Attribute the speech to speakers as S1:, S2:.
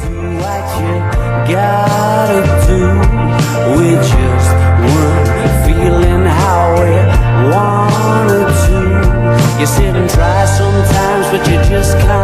S1: Do what you gotta do. We just weren't feeling how we wanted to. You sit and try sometimes, but you just can't.